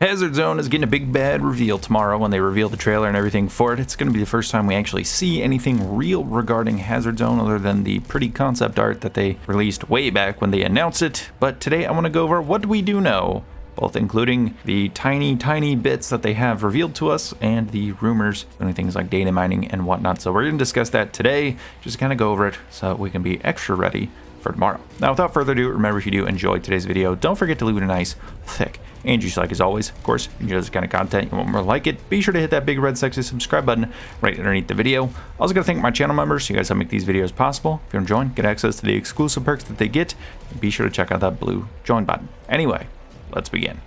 Hazard Zone is getting a big bad reveal tomorrow when they reveal the trailer and everything for it. It's going to be the first time we actually see anything real regarding Hazard Zone other than the pretty concept art that they released way back when they announced it. But today I want to go over what we do know, both including the tiny bits that they have revealed to us and the rumors, doing things like data mining and whatnot. So we're going to discuss that today, just kind of go over it so we can be extra ready for tomorrow. Now, without further ado, remember, if you do enjoy today's video, don't forget to leave it a nice, thick, and juicy like as always. Of course, if you enjoy this kind of content, you want more like it, be sure to hit that big red sexy subscribe button right underneath the video. Also gotta thank my channel members. You guys help make these videos possible. If you want to join, get access to the exclusive perks that they get, and be sure to check out that blue join button. Anyway, let's begin.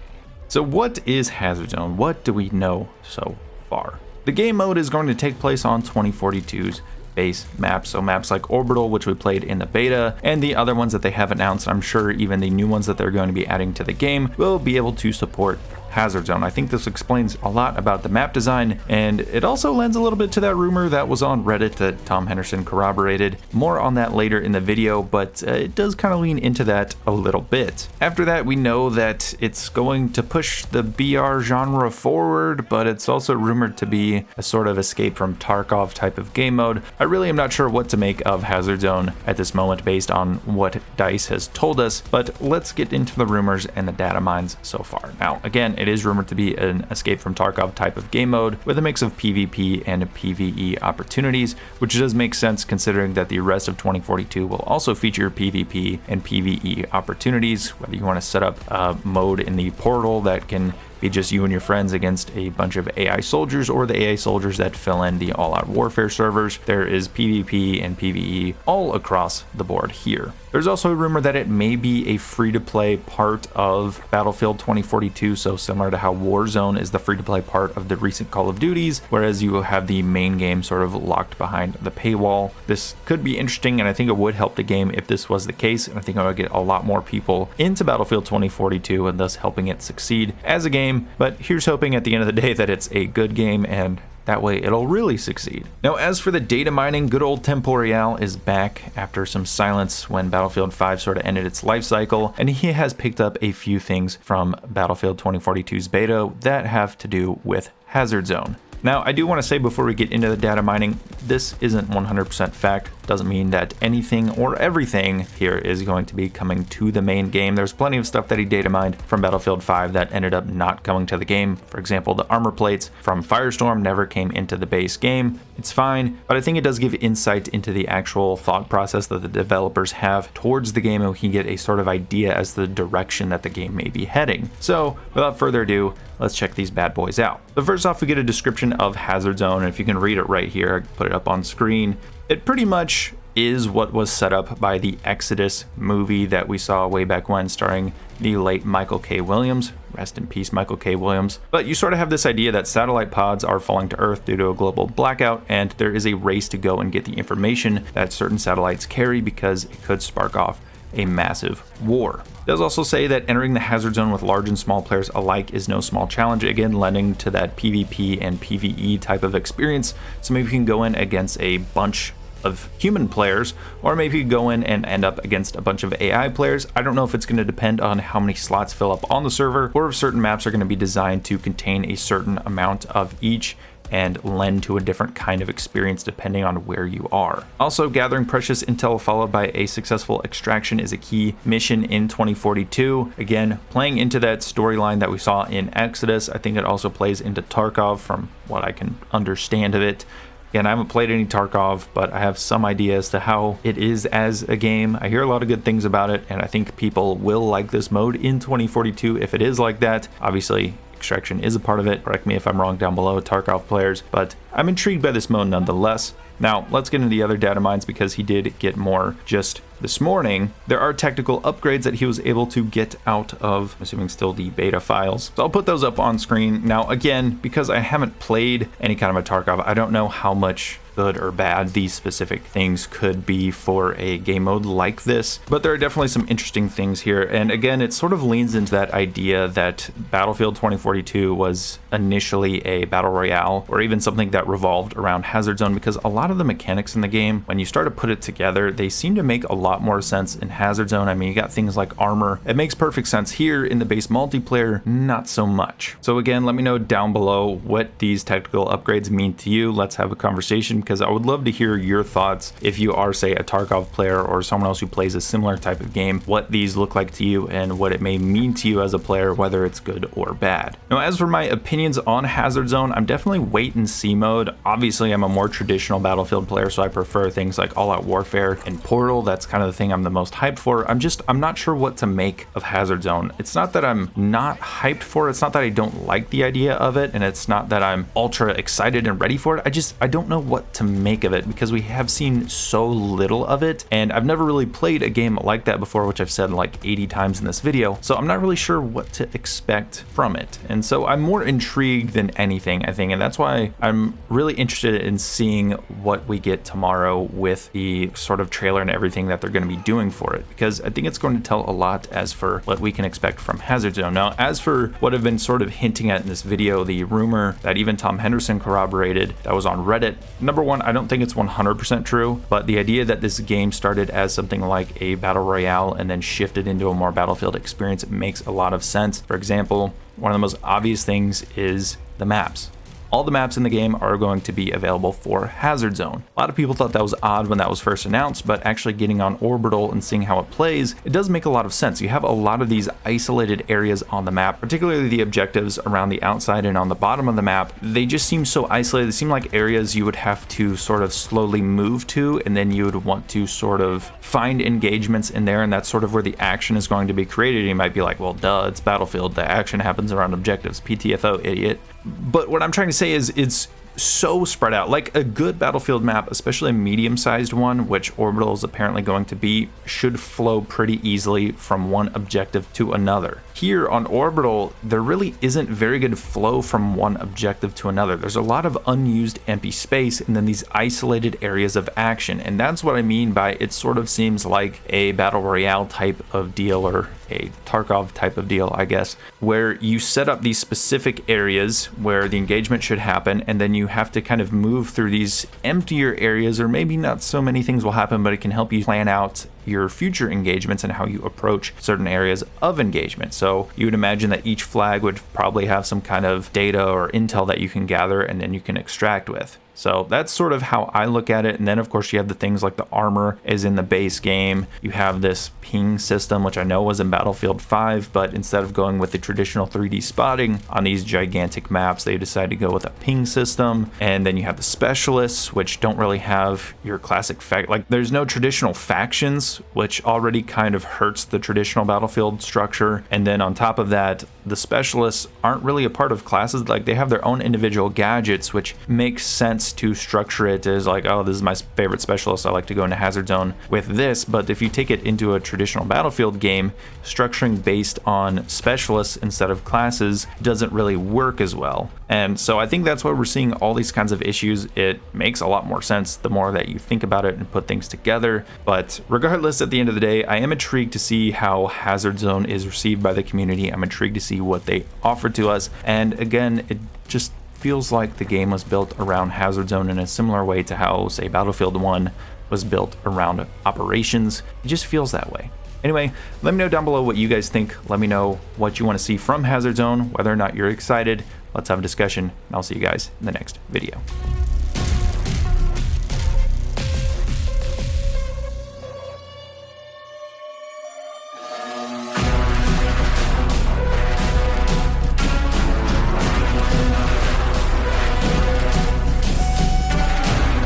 So what is Hazard Zone? What do we know so far? The game mode is going to take place on 2042's base maps, so maps like Orbital, which we played in the beta, and the other ones that they have announced. I'm sure even the new ones that they're going to be adding to the game will be able to support Hazard Zone. I think this explains a lot about the map design, and it also lends a little bit to that rumor that was on Reddit that Tom Henderson corroborated. More on that later in the video, but it does kind of lean into that a little bit. After that, we know that it's going to push the BR genre forward, but it's also rumored to be a sort of Escape from Tarkov type of game mode. I really am not sure what to make of Hazard Zone at this moment based on what DICE has told us, but let's get into the rumors and the data mines so far. Now, again, it is rumored to be an Escape from Tarkov type of game mode with a mix of PvP and PvE opportunities, which does make sense considering that the rest of 2042 will also feature PvP and PvE opportunities, whether you want to set up a mode in the portal that can be just you and your friends against a bunch of AI soldiers, or the AI soldiers that fill in the all-out warfare servers. There is PvP and PvE all across the board here. There's also a rumor that it may be a free-to-play part of Battlefield 2042, so similar to how Warzone is the free-to-play part of the recent Call of Duties, whereas you have the main game sort of locked behind the paywall. This could be interesting, and I think it would help the game if this was the case, and I think I would get a lot more people into Battlefield 2042 and thus helping it succeed as a game. But here's hoping at the end of the day that it's a good game, and that way it'll really succeed. Now, as for the data mining, good old Temporeal is back after some silence when Battlefield 5 sort of ended its life cycle, and he has picked up a few things from Battlefield 2042's beta that have to do with Hazard Zone. Now, I do want to say before we get into the data mining, this isn't 100% fact. Doesn't mean that anything or everything here is going to be coming to the main game. There's plenty of stuff that he data mined from Battlefield 5 that ended up not coming to the game. For example, the armor plates from Firestorm never came into the base game. It's fine, but I think it does give insight into the actual thought process that the developers have towards the game, and we can get a sort of idea as to the direction that the game may be heading. So, without further ado, let's check these bad boys out. But first off, we get a description of Hazard Zone, and if you can read it right here, I can put it up on screen. It pretty much is what was set up by the Exodus movie that we saw way back when, starring the late Michael K. Williams. Rest in peace, Michael K. Williams. But you sort of have this idea that satellite pods are falling to Earth due to a global blackout, and there is a race to go and get the information that certain satellites carry because it could spark off a massive war. It does also say that entering the Hazard Zone with large and small players alike is no small challenge, again lending to that PvP and PvE type of experience. So maybe you can go in against a bunch of human players, or maybe you go in and end up against a bunch of AI players. I don't know if it's going to depend on how many slots fill up on the server, or if certain maps are going to be designed to contain a certain amount of each and lend to a different kind of experience depending on where you are. Also, gathering precious intel followed by a successful extraction is a key mission in 2042. Again, playing into that storyline that we saw in Exodus. I think it also plays into Tarkov from what I can understand of it. Again, I haven't played any Tarkov, but I have some idea as to how it is as a game. I hear a lot of good things about it, and I think people will like this mode in 2042 if it is like that. Obviously, extraction is a part of it. Correct me if I'm wrong down below, Tarkov players, but I'm intrigued by this mode nonetheless. Now, let's get into the other data mines because he did get more just this morning. There are technical upgrades that he was able to get out of, I'm assuming still the beta files. So I'll put those up on screen. Now, again, because I haven't played any kind of a Tarkov, I don't know how much good or bad these specific things could be for a game mode like this, but there are definitely some interesting things here. And again, it sort of leans into that idea that Battlefield 2042 was initially a battle royale, or even something that revolved around Hazard Zone, because a lot of the mechanics in the game, when you start to put it together, they seem to make a lot lot more sense in Hazard Zone. I mean, you got things like armor. It makes perfect sense here. In the base multiplayer, not so much. So again, let me know down below what these technical upgrades mean to you. Let's have a conversation, because I would love to hear your thoughts if you are, say, a Tarkov player or someone else who plays a similar type of game, what these look like to you and what it may mean to you as a player, whether it's good or bad. Now, as for my opinions on Hazard Zone, I'm definitely wait and see mode. Obviously, I'm a more traditional Battlefield player, so I prefer things like All Out Warfare and Portal. That's kind of the thing I'm the most hyped for. I'm not sure what to make of Hazard Zone. It's not that I'm not hyped for it. It's not that I don't like the idea of it, and it's not that I'm ultra excited and ready for it. I don't know what to make of it, because we have seen so little of it, and I've never really played a game like that before, which I've said like 80 times in this video, so I'm not really sure what to expect from it. And so I'm more intrigued than anything, I think, and that's why I'm really interested in seeing what we get tomorrow with the sort of trailer and everything that they're going to be doing for it, because I think it's going to tell a lot as for what we can expect from Hazard Zone. Now, as for what I've been sort of hinting at in this video, the rumor that even Tom Henderson corroborated that was on Reddit, number one, I don't think it's 100% true, but the idea that this game started as something like a battle royale and then shifted into a more Battlefield experience, it makes a lot of sense. For example, one of the most obvious things is the maps. All the maps in the game are going to be available for Hazard Zone. A lot of people thought that was odd when that was first announced, but actually getting on Orbital and seeing how it plays, it does make a lot of sense. You have a lot of these isolated areas on the map, particularly the objectives around the outside and on the bottom of the map. They just seem so isolated. They seem like areas you would have to sort of slowly move to, and then you would want to sort of find engagements in there, and that's sort of where the action is going to be created. You might be like, well, duh, it's Battlefield. The action happens around objectives. PTFO, idiot. But what I'm trying to say is it's so spread out. Like a good Battlefield map, especially a medium-sized one, which Orbital is apparently going to be, should flow pretty easily from one objective to another. Here on Orbital, there really isn't very good flow from one objective to another. There's a lot of unused empty space and then these isolated areas of action, and that's what I mean by it sort of seems like a Battle Royale type of deal, or a Tarkov type of deal, I guess, where you set up these specific areas where the engagement should happen, and then you have to kind of move through these emptier areas, or maybe not so many things will happen, but it can help you plan out your future engagements and how you approach certain areas of engagement. So you would imagine that each flag would probably have some kind of data or intel that you can gather and then you can extract with. So that's sort of how I look at it. And then of course you have the things like the armor is in the base game. You have this ping system, which I know was in Battlefield 5, but instead of going with the traditional 3D spotting on these gigantic maps, they decided to go with a ping system. And then you have the specialists, which don't really have your classic like there's no traditional factions, which already kind of hurts the traditional Battlefield structure. And then on top of that, the specialists aren't really a part of classes. Like they have their own individual gadgets, which makes sense to structure it as like, oh, this is my favorite specialist, I like to go into Hazard Zone with this. But if you take it into a traditional Battlefield game, structuring based on specialists instead of classes doesn't really work as well. And so I think that's why we're seeing all these kinds of issues. It makes a lot more sense the more that you think about it and put things together. But regardless, at the end of the day, I am intrigued to see how Hazard Zone is received by the community. I'm intrigued to see what they offer to us. And again, it just feels like the game was built around Hazard Zone in a similar way to how, say, Battlefield 1 was built around operations. It just feels that way. Anyway, let me know down below what you guys think. Let me know what you want to see from Hazard Zone, whether or not you're excited. Let's have a discussion, and I'll see you guys in the next video.